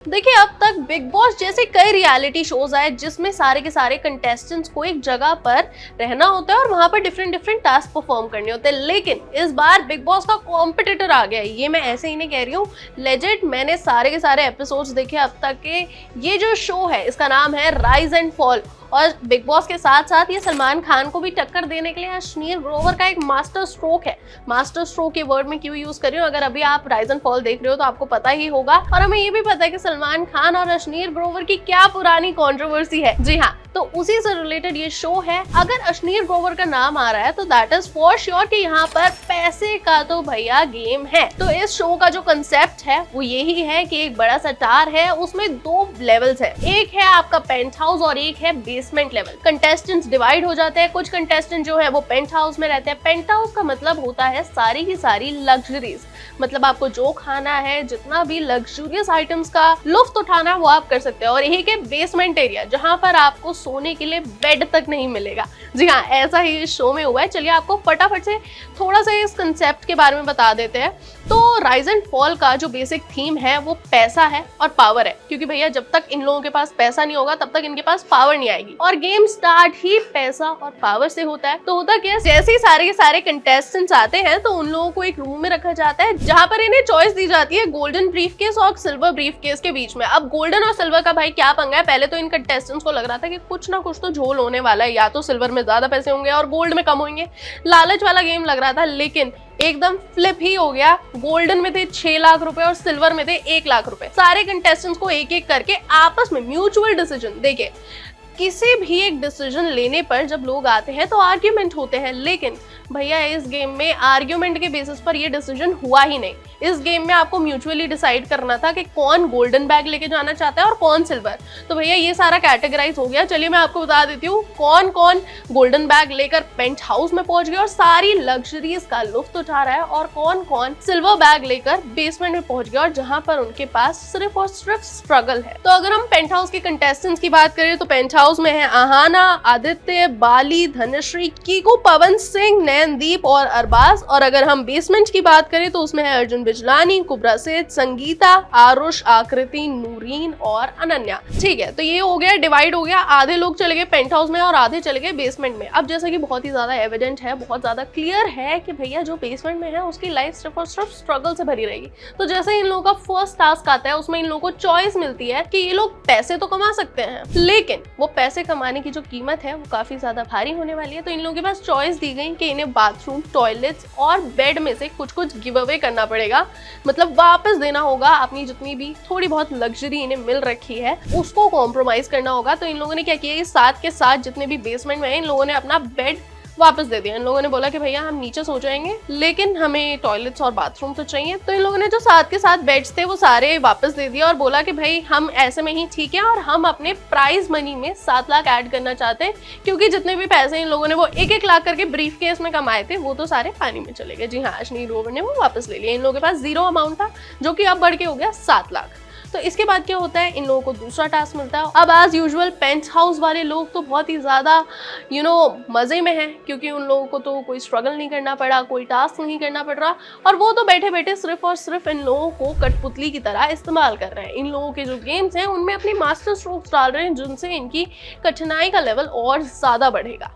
देखिए, अब तक बिग बॉस जैसे कई रियलिटी शोज आए जिसमें सारे के सारे कंटेस्टेंट्स को एक जगह पर रहना होता है और वहां पर डिफरेंट डिफरेंट टास्क परफॉर्म करने होते हैं। लेकिन इस बार बिग बॉस का कॉम्पिटिटर आ गया है। ये मैं ऐसे ही नहीं कह रही हूँ, लेजिट मैंने सारे के सारे एपिसोड्स देखे अब तक के। ये जो शो है इसका नाम है राइज एंड फॉल और बिग बॉस के साथ साथ ये सलमान खान को भी टक्कर देने के लिए अश्नीर ग्रोवर का एक मास्टर स्ट्रोक है। मास्टर स्ट्रोक ये वर्ड में क्यों यूज कर रही हूँ, अगर अभी आप राइज एंड फॉल देख रहे हो तो आपको पता ही होगा। और हमें ये भी पता है कि सलमान खान और अश्नीर ग्रोवर की क्या पुरानी कंट्रोवर्सी है। जी हाँ, तो उसी से रिलेटेड ये शो है। अगर अश्नीर ग्रोवर का नाम आ रहा है तो दैट इज फॉर श्योर कि यहाँ पर पैसे का तो भैया गेम है। तो इस शो का जो कंसेप्ट है वो यही है कि एक बड़ा सा टार है, उसमें दो लेवल्स है। एक है आपका पेंट हाउस और एक है बेसमेंट लेवल। कंटेस्टेंट्स डिवाइड हो जाते हैं। कुछ कंटेस्टेंट जो है वो पेंट हाउस में रहते हैं। पेंट हाउस का मतलब होता है सारी की सारी लग्जरीज, मतलब आपको जो खाना है, जितना भी लग्जूरियस आइटम्स का लुफ्त उठाना है वो आप कर सकते हैं। और एक है बेसमेंट एरिया जहां पर आपको सोने के लिए बेड तक नहीं मिलेगा। जी हाँ, ऐसा ही इस शो में हुआ है। चलिए आपको फटाफट से थोड़ा सा इस कंसेप्ट के बारे में बता देते हैं। तो राइज एंड फॉल का जो बेसिक थीम है वो पैसा है और पावर है, क्योंकि भैया जब तक इन लोगों के पास पैसा नहीं होगा तब तक इनके पास पावर नहीं आएगी। और गेम स्टार्ट ही पैसा और पावर से होता है। तो होता क्या है, जैसे ही सारे के सारे कंटेस्टेंट्स आते हैं तो उन लोगों को एक रूम में रखा जाता है जहां पर इन्हें चॉइस दी जाती है गोल्डन ब्रीफ केस और सिल्वर ब्रीफ केस के बीच में। अब गोल्डन और सिल्वर का भाई क्या पंगा है, पहले तो इन कंटेस्टेंट्स को लग रहा था कि कुछ ना कुछ तो झोल होने वाला है, या तो सिल्वर में ज्यादा पैसे होंगे और गोल्ड में कम होंगे। लालच वाला गेम लग रहा था, लेकिन एकदम फ्लिप ही हो गया। गोल्डन में थे 6 लाख रुपए और सिल्वर में थे 1 लाख रुपए। सारे कंटेस्टेंट्स को एक एक करके आपस में म्यूचुअल डिसीजन, देखिए किसी भी एक डिसीजन लेने पर जब लोग आते हैं तो आर्ग्यूमेंट होते हैं, लेकिन भैया इस गेम में आर्ग्यूमेंट के बेसिस पर ये डिसीजन हुआ ही नहीं। इस गेम में आपको म्यूचुअली डिसाइड करना था कि कौन गोल्डन बैग लेके जाना चाहता है और कौन सिल्वर। तो भैया ये सारा कैटेगराइज हो गया। चलिए मैं आपको बता देती हूँ कौन कौन गोल्डन बैग लेकर पेंट हाउस में पहुंच गया और सारी लग्जरीज का लुफ्त उठा रहा है, और कौन कौन सिल्वर बैग लेकर बेसमेंट में पहुंच गया और जहां पर उनके पास सिर्फ और सिर्फ स्ट्रगल है। तो अगर हम पेंट हाउस के कंटेस्टेंट्स की बात करें तो पेंट हाउस में है आहाना, आदित्य, बाली, धनश्री, कीकू, पवन सिंह, नैनदीप और अरबाज। और अगर हम बेसमेंट की बात करें तो उसमें है अर्जुन बिजलानी, कुबरा सेठ, संगीता, आरुष, आकृति, नूरीन और अनन्या। ठीक है, तो ये हो गया, डिवाइड हो गया। आधे लोग चले गए पेंट हाउस में और आधे चले गए बेसमेंट में। अब जैसा कि बहुत ही ज्यादा एविडेंट है, बहुत ज्यादा क्लियर है कि भैया जो बेसमेंट में है उसकी लाइफ सिर्फ और सिर्फ स्ट्रगल से भरी रहेगी। तो जैसे इन लोगों का फर्स्ट टास्क आता है उसमें इन लोगों को चॉइस मिलती है कि ये लोग पैसे तो कमा सकते हैं, लेकिन वो पैसे कमाने की जो कीमत है वो काफी ज्यादा भारी होने वाली है। तो इन लोगों के पास चॉइस दी गई कि इन्हें बाथरूम, टॉयलेट्स और बेड में से कुछ कुछ गिव अवे करना पड़ेगा, मतलब वापस देना होगा। अपनी जितनी भी थोड़ी बहुत लग्जरी इन्हें मिल रखी है उसको कॉम्प्रोमाइज करना होगा। तो इन लोगों ने क्या किया, साथ के साथ जितने भी बेसमेंट में है इन लोगों ने अपना बेड वापस दे दिया। इन लोगों ने बोला कि भैया हम नीचे सो जाएंगे लेकिन हमें टॉयलेट्स और बाथरूम तो चाहिए। तो इन लोगों ने जो साथ के साथ बेड्स थे वो सारे वापस दे दिया और बोला कि भाई हम ऐसे में ही ठीक है और हम अपने प्राइज मनी में 7 लाख ऐड करना चाहते हैं, क्योंकि जितने भी पैसे इन लोगों ने वो 1-1 लाख करके ब्रीफ केस में कमाए थे वो तो सारे पानी में चले गए। जी हाँ, अश्नीर ग्रोवर ने वो वापस ले लिया। इन लोगों के पास 0 अमाउंट था जो कि अब बढ़ के हो गया 7 लाख। तो इसके बाद क्या होता है, इन लोगों को दूसरा टास्क मिलता है। अब एज यूजुअल पेंट हाउस वाले लोग तो बहुत ही ज्यादा मजे में हैं, क्योंकि उन लोगों को तो कोई स्ट्रगल नहीं करना पड़ा, कोई टास्क नहीं करना पड़ रहा, और वो तो बैठे बैठे सिर्फ और सिर्फ इन लोगों को कठपुतली की तरह इस्तेमाल कर रहे हैं। इन लोगों के जो गेम्स हैं उनमें अपने मास्टर स्ट्रोक्स डाल रहे हैं जिनसे इनकी कठिनाई का लेवल और ज्यादा बढ़ेगा।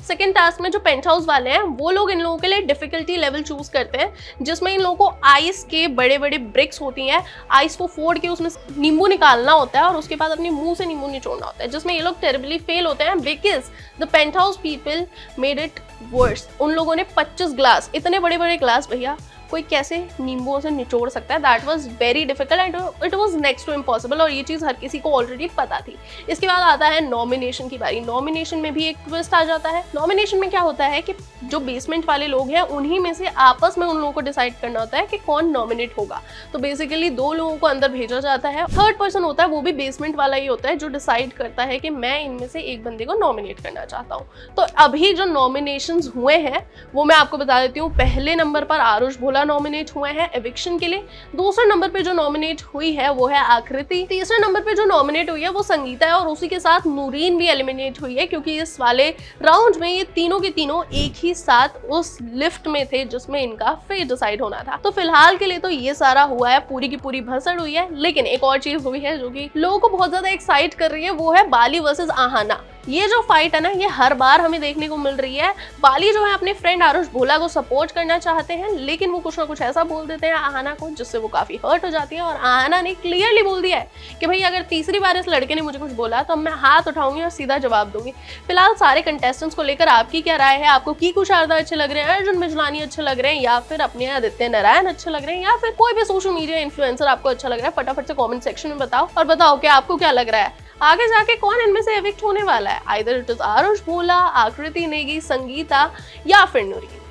सेकेंड टास्क में जो पेंट हाउस वाले हैं वो लोग इन लोगों के लिए डिफिकल्टी लेवल चूज करते हैं, जिसमें इन लोगों को आइस के बड़े बड़े ब्रिक्स होती हैं, आइस को फोड़ के उसमें नींबू निकालना होता है और उसके बाद अपने मुंह से नींबू निचोड़ना होता है, जिसमें ये लोग टेरिबली फेल होते हैं because the paint house people made it worse. उन लोगों ने 25 ग्लास, इतने बड़े बड़े ग्लास भैया कोई कैसे नींबुओं से निचोड़ सकता है। That was very difficult and it was next to impossible, और ये चीज़ हर किसी को ऑलरेडी पता थी। इसके बाद आता है नॉमिनेशन की बारी। नॉमिनेशन में भी एक ट्विस्ट आ जाता है। नॉमिनेशन में क्या होता है कि जो बेसमेंट वाले लोग हैं उन्हीं में से आपस में उन लोगों को डिसाइड करना होता है कि कौन नॉमिनेट होगा। तो बेसिकली 2 लोगों को अंदर भेजा जाता है, थर्ड पर्सन होता है वो भी बेसमेंट वाला ही होता है जो डिसाइड करता है कि मैं इनमें से एक बंदे को नॉमिनेट करना चाहता हूँ। तो अभी जो नॉमिनेशंस हुए हैं वो मैं आपको बता देती हूँ। पहले नंबर पर आरुष भोला नॉमिनेट हुए हैं एविक्शन के लिए। दूसरे नंबर पे जो नॉमिनेट हुई है वो है आकृति। तीसरे नंबर पे जो नॉमिनेट हुई है वो संगीता है, और उसी के साथ नूरीन भी एलिमिनेट हुई है, क्योंकि इस वाले राउंड में ये तीनों के तीनों एक ही साथ उस लिफ्ट में थे जिसमें इनका फेट डिसाइड होना था। तो फिलहाल के लिए तो ये सारा हुआ है, पूरी की पूरी भसड़ हुई है। लेकिन एक और चीज हुई है जो कि लोगों को बहुत ज्यादा एक्साइट कर रही है, वो है बाली वर्सेस आहाना। ये जो फाइट है ना, ये हर बार हमें देखने को मिल रही है। बाली जो है अपने फ्रेंड आरुष भोला को सपोर्ट करना चाहते हैं, लेकिन वो कुछ ना कुछ ऐसा बोल देते हैं आहाना को जिससे वो काफी हर्ट हो जाती है। और आहाना ने क्लियरली बोल दिया है कि भाई अगर तीसरी बार इस लड़के ने मुझे कुछ बोला तो मैं हाथ उठाऊंगी और सीधा जवाब दूंगी। फिलहाल सारे कंटेस्टेंट्स को लेकर आपकी क्या राय है? आपको कीकू शारदा अच्छे लग रहे हैं, अर्जुन मिजलानी अच्छे लग रहे हैं, या फिर अपने आदित्य नारायण अच्छे लग रहे हैं, या फिर कोई भी सोशल मीडिया इन्फ्लुएंसर आपको अच्छा लग रहा है? फटाफट से कमेंट सेक्शन में बताओ और बताओ कि आपको क्या लग रहा है, आगे जाके कौन इनमें से एविक्ट होने वाला है? आइदर इट इज आरुष भोला, आकृति नेगी, संगीता या फिर नूरी।